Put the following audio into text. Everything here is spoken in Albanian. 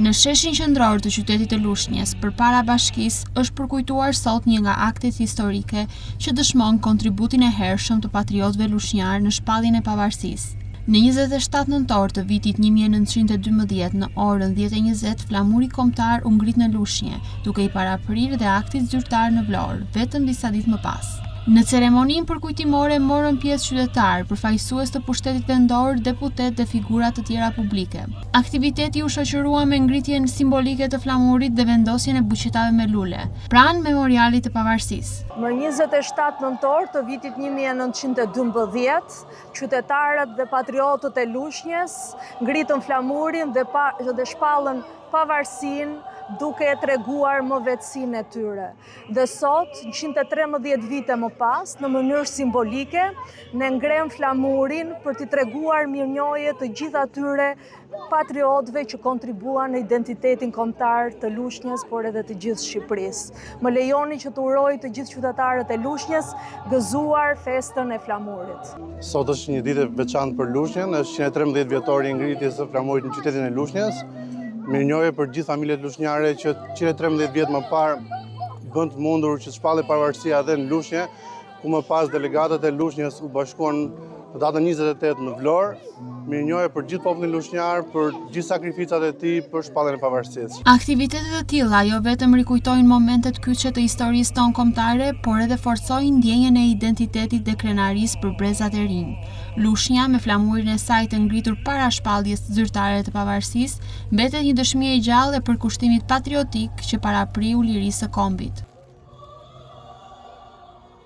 Në sheshin qendror të qytetit të Lushnjës, përpara bashkisë, është përkujtuar sot një nga aktet historike që dëshmon kontributin e hershëm të patriotëve lushnjarë në shpalljen e pavarësisë. Në 27 nëntor të vitit 1912 në orën 10:20, flamuri kombëtar u ngrit në Lushnjë, duke i paraprirë dhe aktit zyrtar në Vlorë, vetëm disa ditë më pas. Në ceremoninë përkujtimore morën pjesë qytetarë, përfaqësues të pushtetit vendor, deputet dhe figura të tjera publike. Aktiviteti u shoqërua me ngritjen simbolike të flamurit dhe vendosjen e buqetave me lule, pranë memorialit të pavarësisë. Më 27 nëntor të vitit 1912, qytetarët dhe patriotët e Lushnjës ngritën flamurin dhe shpallën pavarësinë, duke e treguar më vetësinë e tyre. Dhe sot, 113 vite më pas, në mënyrë simbolike, ne ngrem flamurin për t'i treguar mirënjohje të gjithë atyre patriotëve që kontribuan në identitetin kombëtar të Lushnjës, por edhe të gjithë Shqipërisë. Më lejoni që të uroj të gjithë qytetarët e Lushnjës gëzuar festën e flamurit. Sot është një ditë e veçantë për Lushnjën, është 113 vjetori i ngritjes së flamurit në qytetin e Lushnjës. Mirënjohje për gjithë familjet lushnjare që 113 vjet më parë bën të mundur që të shpallej pavarësia edhe në Lushnjë, ku më pas delegatët e Lushnjës u bashkuan në datën 28 në Vlorë. Mirënjohje për gjithë popullin lushnjar, për gjithë sakrificat e tij për shpalljen e pavarësisë. Aktivitetet e tilla jo vetëm rikujtojnë momentet kyçe të historisë tonë kombëtare, por edhe forcojnë ndjenjen e identitetit dhe krenarisë për brezat e rinj. Lushnja, me flamurin e saj të ngritur para shpalljes zyrtare të pavarësisë, mbetet një dëshmi e gjallë e përkushtimit patriotik që parapriu lirisë së kombit.